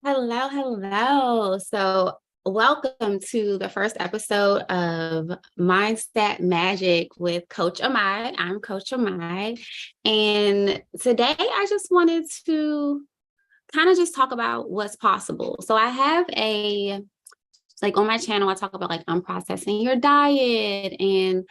Hello, hello. So, welcome to the first episode of Mindset Magic with Coach Amai. I'm Coach Amai. And today I just wanted to kind of just talk about what's possible. So, I have like on my channel, I talk about like unprocessing your diet and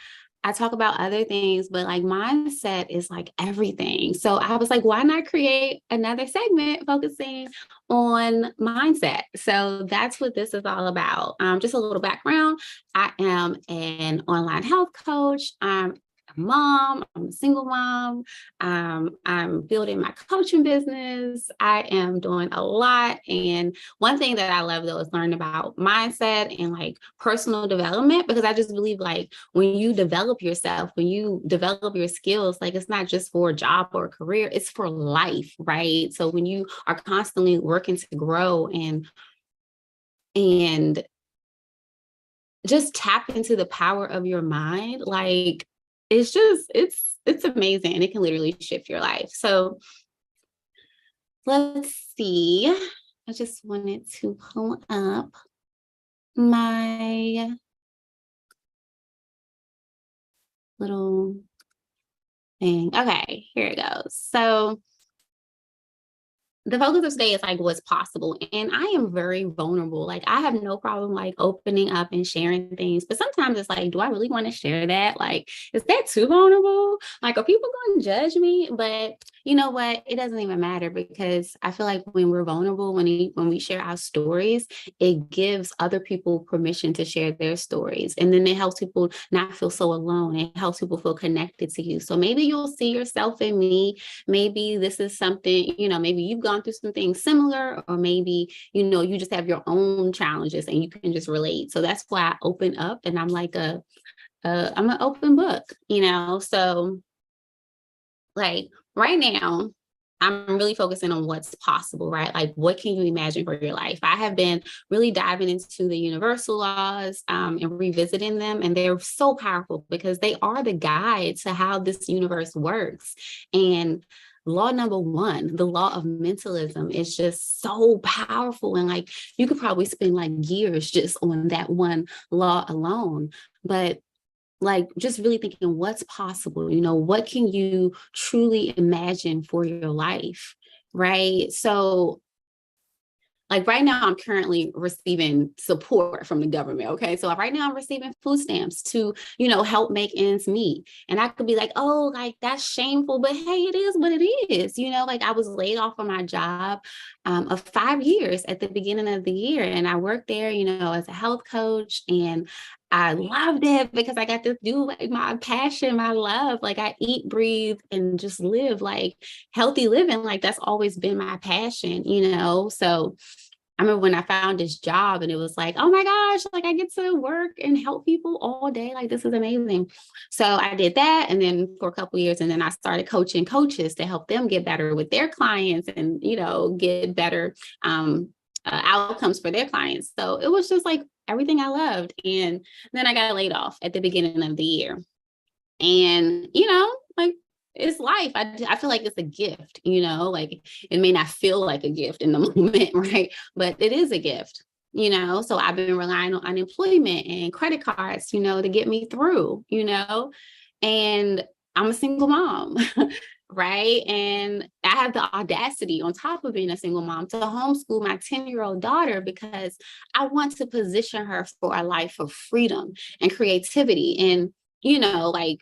I talk about other things, but like mindset is like everything. So I was like, why not create another segment focusing on mindset? So that's what this is all about. Just a little background. I am an online health coach. I'm a mom. I'm a single mom. I'm building my coaching business. I am doing a lot. And one thing that I love though is learning about mindset and like personal development, because I just believe like when you develop yourself, when you develop your skills, like it's not just for a job or a career, it's for life, right? So when you are constantly working to grow and just tap into the power of your mind, like it's amazing and it can literally shift your life. So let's see. I just wanted to pull up my little thing. Okay, here it goes. So the focus of today is like what's possible. And I am very vulnerable. Like I have no problem like opening up and sharing things. But sometimes it's like, do I really want to share that? Like, is that too vulnerable? Like, are people going to judge me? But you know what? It doesn't even matter because I feel like when we're vulnerable, when we share our stories, it gives other people permission to share their stories. And then it helps people not feel so alone. It helps people feel connected to you. So maybe you'll see yourself in me. Maybe this is something, maybe you've gone through some things similar, or maybe, you just have your own challenges and you can just relate. So that's why I open up and I'm like I'm an open book, So like right now, I'm really focusing on what's possible, right? Like, what can you imagine for your life? I have been really diving into the universal laws and revisiting them. And they're so powerful because they are the guide to how this universe works. And law number one, the law of mentalism, is just so powerful. And like, you could probably spend like years just on that one law alone. But like just really thinking what's possible, what can you truly imagine for your life, right? So like right now, I'm currently receiving support from the government. Okay. So right now I'm receiving food stamps to, help make ends meet. And I could be like, oh, like that's shameful, but hey, it is what it is. Like I was laid off from my job of 5 years at the beginning of the year. And I worked there, as a health coach. And I loved it because I got to do like my passion, my love. Like I eat, breathe, and just live like healthy living. Like that's always been my passion, So I remember when I found this job and it was like, oh my gosh, like I get to work and help people all day. Like this is amazing. So I did that. And then for a couple of years, and then I started coaching coaches to help them get better with their clients and, get better outcomes for their clients. So it was just like everything I loved. And then I got laid off at the beginning of the year. And, like it's life. I feel like it's a gift, like it may not feel like a gift in the moment, right? But it is a gift, So I've been relying on unemployment and credit cards, to get me through, and I'm a single mom, right? And I have the audacity on top of being a single mom to homeschool my 10-year-old daughter because I want to position her for a life of freedom and creativity. And, like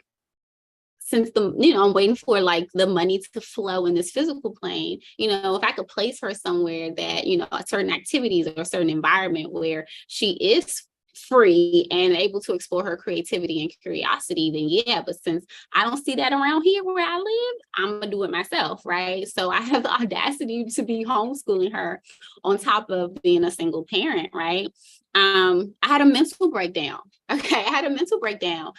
since I'm waiting for like the money to flow in this physical plane, if I could place her somewhere that, certain activities or a certain environment where she is free and able to explore her creativity and curiosity, then yeah. But since I don't see that around here where I live, I'm gonna do it myself, right? So I have the audacity to be homeschooling her on top of being a single parent, right? I had a mental breakdown. Okay, I had a mental breakdown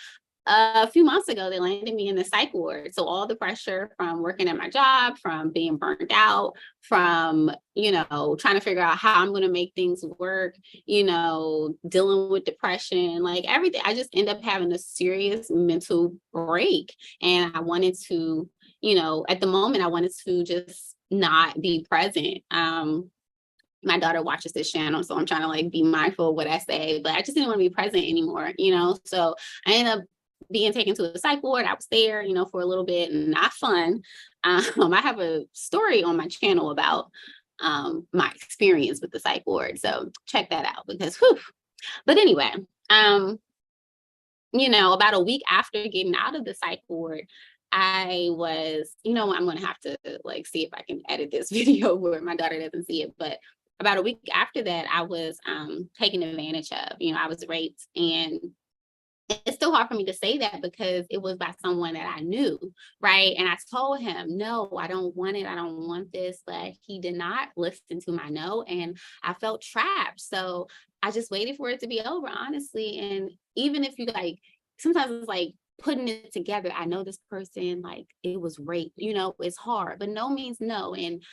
a few months ago. They landed me in the psych ward. So all the pressure from working at my job, from being burnt out, from, trying to figure out how I'm going to make things work, dealing with depression, like everything. I just end up having a serious mental break. And I wanted to, at the moment, I wanted to just not be present. my daughter watches this channel, so I'm trying to like be mindful of what I say, but I just didn't want to be present anymore, so I ended up being taken to a psych ward. I was there, for a little bit, and not fun. I have a story on my channel about my experience with the psych ward, so check that out, because whew. But anyway, about a week after getting out of the psych ward, I was, I'm gonna have to like see if I can edit this video where my daughter doesn't see it. But about a week after that, I was taken advantage of. I was raped, and it's still hard for me to say that because it was by someone that I knew, right? And I told him, no, I don't want it. I don't want this. But he did not listen to my no. And I felt trapped. So I just waited for it to be over, honestly. And even if you like, sometimes it's like putting it together. I know this person, like it was rape, it's hard, but no means no. And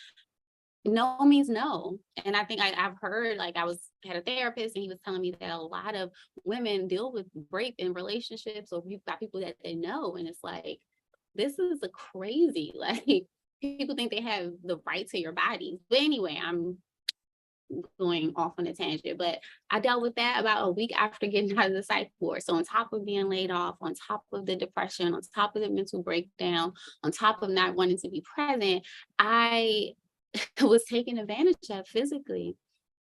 no means no. And I think I've heard, like had a therapist, and he was telling me that a lot of women deal with rape in relationships, or by people that they know. And it's like, this is a crazy, like people think they have the right to your body. But anyway, I'm going off on a tangent, but I dealt with that about a week after getting out of the psych ward. So on top of being laid off, on top of the depression, on top of the mental breakdown, on top of not wanting to be present, I was taken advantage of physically,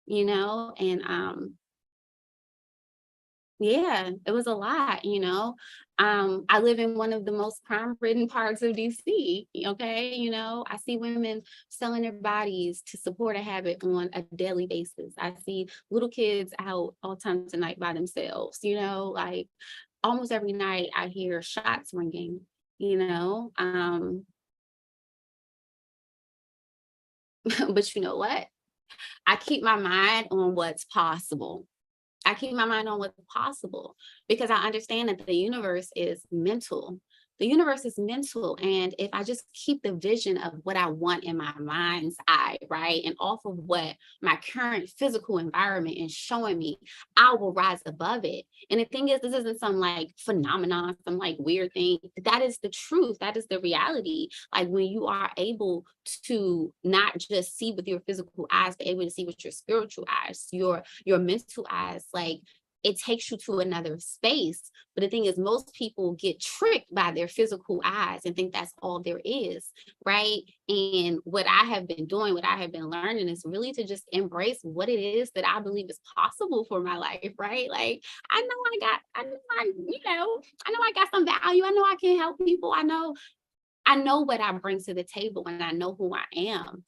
and yeah, it was a lot. I live in one of the most crime-ridden parts of DC. Okay, I see women selling their bodies to support a habit on a daily basis. I see little kids out all times of night by themselves. Like almost every night I hear shots ringing. But you know what? I keep my mind on what's possible. I keep my mind on what's possible, because I understand that the universe is mental. The universe is mental. And if I just keep the vision of what I want in my mind's eye, right, and off of what my current physical environment is showing me, I will rise above it. And the thing is, this isn't some like phenomenon, some like weird thing. That is the truth. That is the reality. Like when you are able to not just see with your physical eyes, but able to see with your spiritual eyes, your mental eyes, like it takes you to another space. But the thing is, most people get tricked by their physical eyes and think that's all there is, right? And what I have been doing, what I have been learning, is really to just embrace what it is that I believe is possible for my life, right? Like I know I got some value. I know I can help people. I know what I bring to the table, and I know who I am,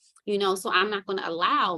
so I'm not going to allow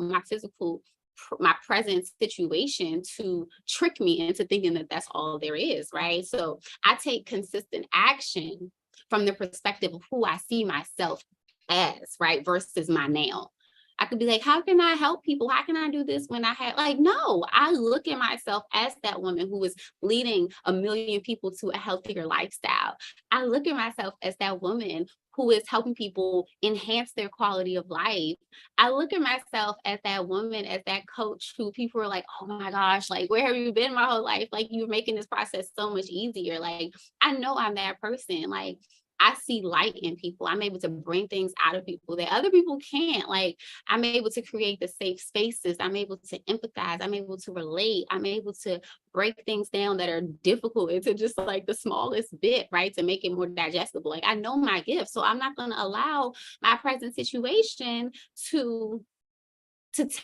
my present situation to trick me into thinking that that's all there is, right? So I take consistent action from the perspective of who I see myself as, right, versus my now. I could be like, how can I help people? How can I do this when I had like, no, I look at myself as that woman who is leading 1 million people to a healthier lifestyle. I look at myself as that woman who is helping people enhance their quality of life. I look at myself as that woman, as that coach who people are like, oh my gosh, like, where have you been my whole life? Like, you're making this process so much easier. Like, I know I'm that person. Like, I see light in people. I'm able to bring things out of people that other people can't. Like, I'm able to create the safe spaces. I'm able to empathize. I'm able to relate. I'm able to break things down that are difficult into just like the smallest bit, right? To make it more digestible. Like, I know my gift. So I'm not going to allow my present situation to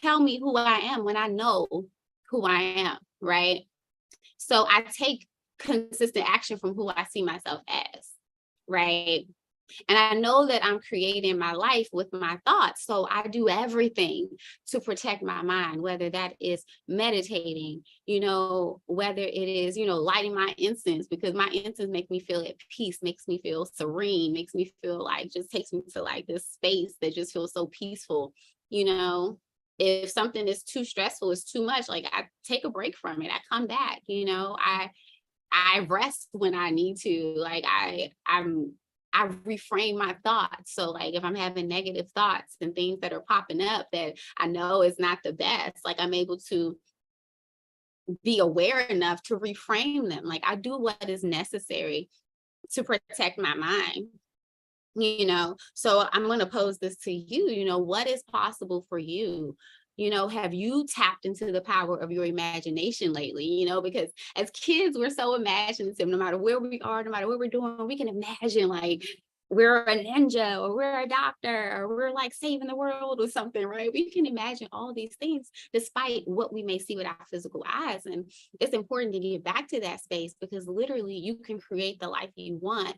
tell me who I am when I know who I am, right? So I take consistent action from who I see myself as, right? And I know that I'm creating my life with my thoughts. So I do everything to protect my mind, whether that is meditating, whether it is, lighting my incense, because my incense makes me feel at peace, makes me feel serene, makes me feel like, just takes me to like this space that just feels so peaceful. If something is too stressful, it's too much, like I take a break from it. I come back, I rest when I need to. Like I reframe my thoughts. So like if I'm having negative thoughts and things that are popping up that I know is not the best, like I'm able to be aware enough to reframe them. Like I do what is necessary to protect my mind. So I'm going to pose this to you, what is possible for you? Have you tapped into the power of your imagination lately? Because as kids, we're so imaginative. No matter where we are, no matter what we're doing, we can imagine like we're a ninja or we're a doctor or we're like saving the world or something, right? We can imagine all these things despite what we may see with our physical eyes. And it's important to get back to that space because literally you can create the life you want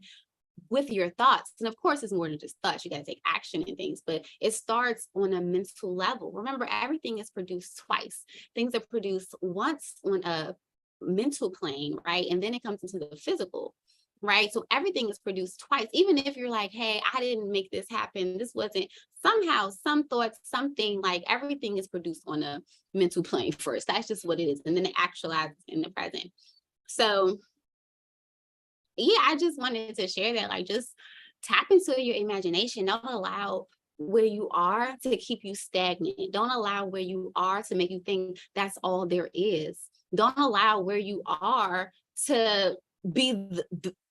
with your thoughts. And of course, it's more than just thoughts. You got to take action and things, but it starts on a mental level. Remember, everything is produced twice. Things are produced once on a mental plane, right? And then it comes into the physical, right? So everything is produced twice. Even if you're like, hey, I didn't make this happen. This wasn't somehow, some thoughts, something like everything is produced on a mental plane first. That's just what it is. And then it actualizes in the present. So yeah, I just wanted to share that, like, just tap into your imagination. Don't allow where you are to keep you stagnant. Don't allow where you are to make you think that's all there is. Don't allow where you are to be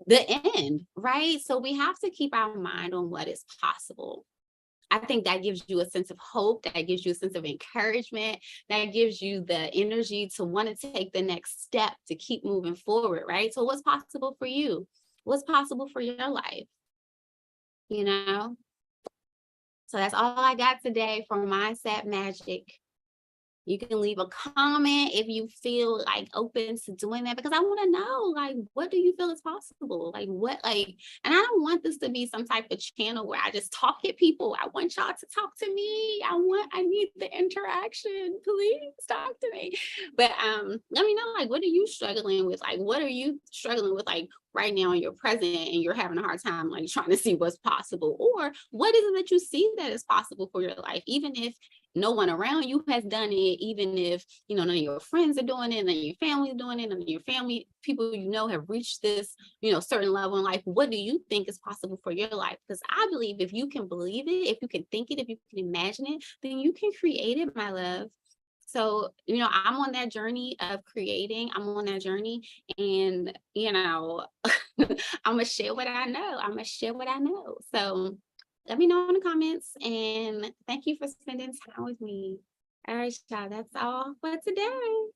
the end, right? So we have to keep our mind on what is possible. I think that gives you a sense of hope, that gives you a sense of encouragement, that gives you the energy to want to take the next step to keep moving forward, right? So, what's possible for you? What's possible for your life? You know? So, that's all I got today for Mindset Magic. You can leave a comment if you feel like open to doing that because I want to know, like, what do you feel is possible? Like, and I don't want this to be some type of channel where I just talk at people. I want y'all to talk to me. I need the interaction. Please talk to me. But let me know, like, what are you struggling with? Like, what are you struggling with, like, right now in your present and you're having a hard time, like, trying to see what's possible? Or what is it that you see that is possible for your life, even if no one around you has done it, even if none of your friends are doing it, none of your family is doing it, none of your family people have reached this certain level in life. What do you think is possible for your life? Because I believe if you can believe it, if you can think it, if you can imagine it, then you can create it, my love. So I'm on that journey of creating. I'm on that journey, and I'm gonna share what I know. So let me know in the comments, and thank you for spending time with me. All right, y'all, that's all for today.